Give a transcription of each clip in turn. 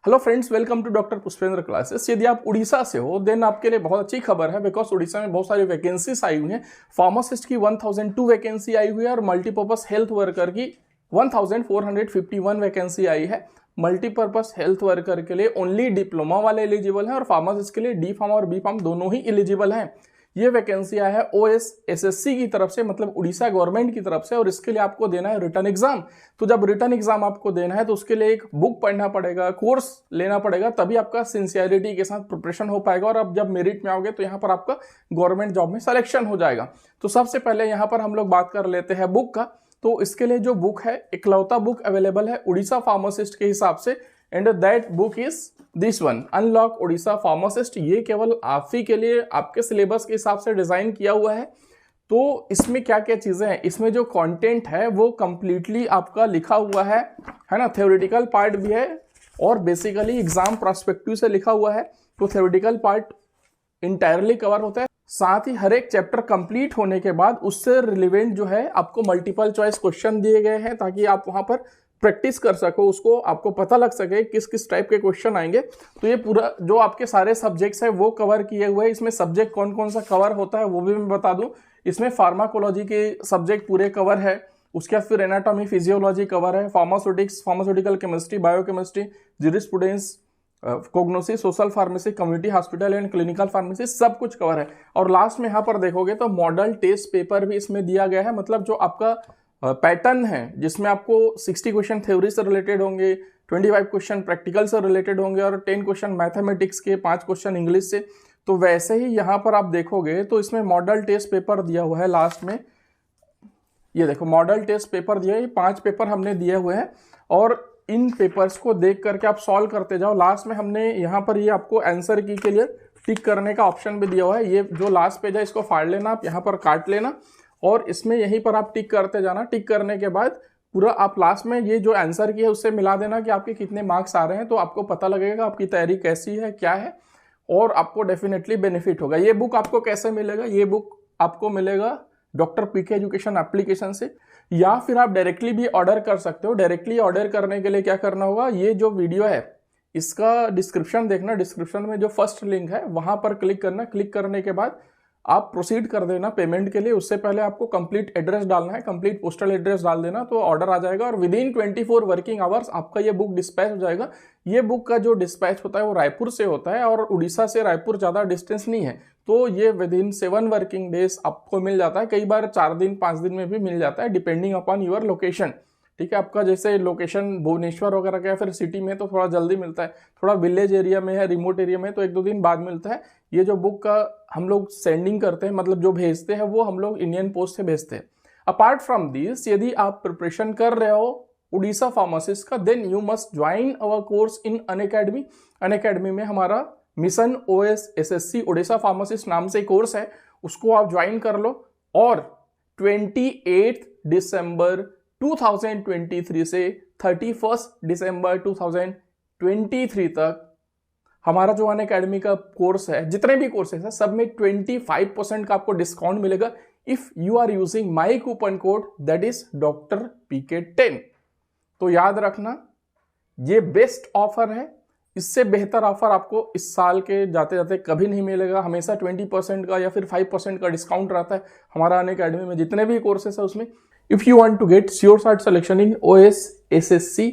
Hello friends, welcome to doctor Pushpendra classes. यदि आप उड़ीसा से हो देन आपके लिए बहुत अच्छी खबर है, बिकॉज उड़ीसा में बहुत सारी वैकेंसीज आई हुई हैं। फार्मासिस्ट की 1002 वैकेंसी आई हुई है और मल्टीपर्पज हेल्थ वर्कर की 1451 वैकेंसी आई है। मल्टीपर्पज हेल्थ वर्कर के लिए ओनली डिप्लोमा वाले एलिजिबल हैं और फार्मासिस्ट के लिए डी फार्म और बी फार्म दोनों ही एलिजिबल हैं। ये वैकेंसी आया है OSSSC की तरफ से, मतलब उड़ीसा गवर्नमेंट की तरफ से, और इसके लिए आपको देना है रिटर्न एग्जाम। तो जब रिटर्न एग्जाम आपको देना है तो उसके लिए एक बुक पढ़ना पड़ेगा, कोर्स लेना पड़ेगा, तभी आपका सिंसियरिटी के साथ प्रिपरेशन हो पाएगा और अब जब मेरिट में आओगे तो यहाँ पर आपका गवर्नमेंट जॉब में सिलेक्शन हो जाएगा। तो सबसे पहले यहाँ पर हम लोग बात कर लेते हैं बुक का। तो इसके लिए जो बुक है, इकलौता बुक अवेलेबल है उड़ीसा फार्मासिस्ट के हिसाब से, and that book is this one, unlock Orissa pharmacist. ये केवल आप ही के लिए आपके सिलेबस के हिसाब से डिजाइन किया हुआ है। तो इसमें क्या क्या चीजें हैं, इसमें जो कंटेंट है वो कंप्लीटली आपका लिखा हुआ है ना। थ्योरेटिकल पार्ट भी है और बेसिकली एग्जाम प्रोस्पेक्टिव से लिखा हुआ है। तो थ्योरेटिकल पार्ट इंटायरली कवर होता है, साथ ही हर एक चैप्टर कंप्लीट होने के बाद उससे रिलेवेंट जो है आपको मल्टीपल चॉइस क्वेश्चन दिए गए हैं, ताकि आप वहां पर प्रैक्टिस कर सको, उसको आपको पता लग सके किस किस टाइप के क्वेश्चन आएंगे। तो ये पूरा जो आपके सारे सब्जेक्ट्स है वो कवर किए हुए हैं। इसमें सब्जेक्ट कौन कौन सा कवर होता है वो भी मैं बता दूं। इसमें फार्माकोलॉजी के सब्जेक्ट पूरे कवर है, उसके बाद फिर एनाटॉमी फिजियोलॉजी कवर है, pharmaceutics, pharmaceutical chemistry, biochemistry, jurisprudence, cognosis, social pharmacy, community hospital and clinical pharmacy, सब कुछ कवर है। और लास्ट में यहाँ पर देखोगे तो मॉडल टेस्ट पेपर भी इसमें दिया गया है, मतलब जो आपका पैटर्न है जिसमें आपको 60 क्वेश्चन थ्योरी से रिलेटेड होंगे, 25 क्वेश्चन प्रैक्टिकल से रिलेटेड होंगे और 10 क्वेश्चन मैथमेटिक्स के, 5 क्वेश्चन इंग्लिश से। तो वैसे ही यहाँ पर आप देखोगे तो इसमें मॉडल टेस्ट पेपर दिया हुआ है लास्ट में। ये देखो मॉडल टेस्ट पेपर दिया है, 5 पेपर हमने दिए हुए हैं और इन पेपर्स को देख करके आप सॉल्व करते जाओ। लास्ट में हमने यहाँ पर ये आपको आंसर की के लिए टिक करने का ऑप्शन भी दिया हुआ है। ये जो लास्ट पेज है इसको फाड़ लेना, आप यहाँ पर काट लेना और इसमें यहीं पर आप टिक करते जाना। टिक करने के बाद पूरा आप लास्ट में ये जो आंसर की है उससे मिला देना कि आपके कितने मार्क्स आ रहे हैं। तो आपको पता लगेगा आपकी तैयारी कैसी है, क्या है, और आपको डेफिनेटली बेनिफिट होगा। ये बुक आपको कैसे मिलेगा? ये बुक आपको मिलेगा डॉक्टर PK एजुकेशन एप्लीकेशन से, या फिर आप डायरेक्टली भी ऑर्डर कर सकते हो। डायरेक्टली ऑर्डर करने के लिए क्या करना होगा, ये जो वीडियो है इसका डिस्क्रिप्शन देखना, डिस्क्रिप्शन में जो फर्स्ट लिंक है वहां पर क्लिक करना। क्लिक करने के बाद आप प्रोसीड कर देना पेमेंट के लिए। उससे पहले आपको कंप्लीट एड्रेस डालना है, कंप्लीट पोस्टल एड्रेस डाल देना, तो ऑर्डर आ जाएगा और विद इन 24 वर्किंग आवर्स आपका ये बुक डिस्पैच हो जाएगा। ये बुक का जो डिस्पैच होता है वो रायपुर से होता है और उड़ीसा से रायपुर ज़्यादा डिस्टेंस नहीं है, तो ये विद इन 7 वर्किंग डेज आपको मिल जाता है। कई बार 4 दिन 5 दिन में भी मिल जाता है, डिपेंडिंग अपॉन योर लोकेशन। ठीक है, आपका जैसे लोकेशन भुवनेश्वर वगैरह का या फिर सिटी में तो थोड़ा जल्दी मिलता है, थोड़ा विलेज एरिया में है, रिमोट एरिया में तो 1-2 दिन बाद मिलता है। ये जो बुक का हम लोग सेंडिंग करते हैं, मतलब जो भेजते हैं वो हम लोग इंडियन पोस्ट से भेजते हैं। अपार्ट फ्रॉम दिस, यदि आप प्रिपरेशन कर रहे हो उड़ीसा फार्मासिस्ट का, then you must join our course in Unacademy. Unacademy में हमारा मिशन OSSSC उड़ीसा फार्मासिस्ट नाम से कोर्स है, उसको आप ज्वाइन कर लो। और 28 दिसंबर 2023 से 31 दिसंबर 2023 तक हमारा जो अनअकैडमी का कोर्स है, जितने भी कोर्सेस है सब में 25% का आपको डिस्काउंट मिलेगा if you are using my coupon code that is Dr. PK10। तो याद रखना ये बेस्ट ऑफर है, इससे बेहतर ऑफर आपको इस साल के जाते जाते कभी नहीं मिलेगा। हमेशा 20% का या फिर 5% का डिस्काउंट रहता है हमारा अनअकैडमी में, जितने भी कोर्सेस है उसमें। If you want to get sure shot selection in OSSSC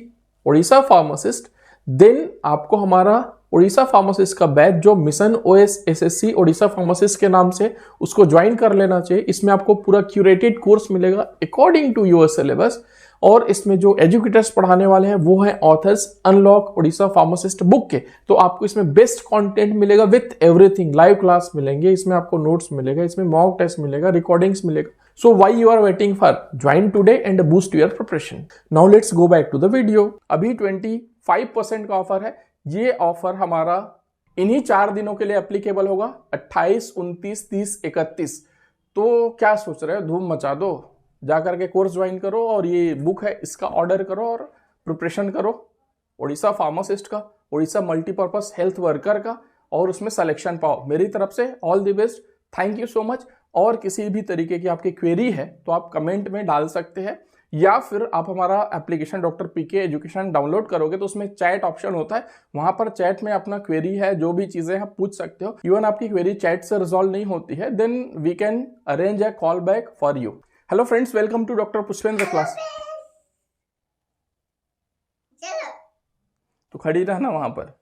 Orissa pharmacist, then आपको हमारा उड़ीसा फार्मासिस्ट का बैच जो मिशन OSSSC उड़ीसा फार्मासिस्ट के नाम से, उसको ज्वाइन कर लेना चाहिए। इसमें आपको पूरा क्यूरेटेड कोर्स मिलेगा अकॉर्डिंग टू योर सिलेबस, और इसमें जो एजुकेटर्स पढ़ाने वाले हैं वो हैं authors unlock Orissa pharmacist book के। तो आपको इसमें बेस्ट कंटेंट मिलेगा विथ एवरीथिंग, लाइव क्लास मिलेंगे, इसमें आपको नोट्स मिलेगा, इसमें मॉक टेस्ट मिलेगा, रिकॉर्डिंग्स मिलेगा। So why you are waiting for, join today and boost your preparation. Now let's go back to the video. अभी 25% का ऑफर है। ये ऑफर हमारा इन्हीं 4 दिनों के लिए एप्लीकेबल होगा, 28, 29, 30, 31। तो क्या सोच रहे हो, धूम मचा दो, जाकर के कोर्स ज्वाइन करो और ये बुक है इसका ऑर्डर करो और प्रिपरेशन करो उड़ीसा फार्मासिस्ट का, उड़ीसा मल्टीपर्पज हेल्थ वर्कर का, और उसमें सिलेक्शन पाओ। मेरी तरफ से all the best, thank you so much. और किसी भी तरीके की आपकी क्वेरी है तो आप कमेंट में डाल सकते हैं, या फिर आप हमारा एप्लीकेशन डॉक्टर पीके एजुकेशन डाउनलोड करोगे तो उसमें चैट ऑप्शन होता है, वहां पर चैट में अपना क्वेरी है जो भी चीजें आप पूछ सकते हो। इवन आपकी क्वेरी चैट से रिजॉल्व नहीं होती है, then we can arrange a call back for you. Hello friends, welcome to doctor Pushpendra class. तो खड़ी रहना वहां पर।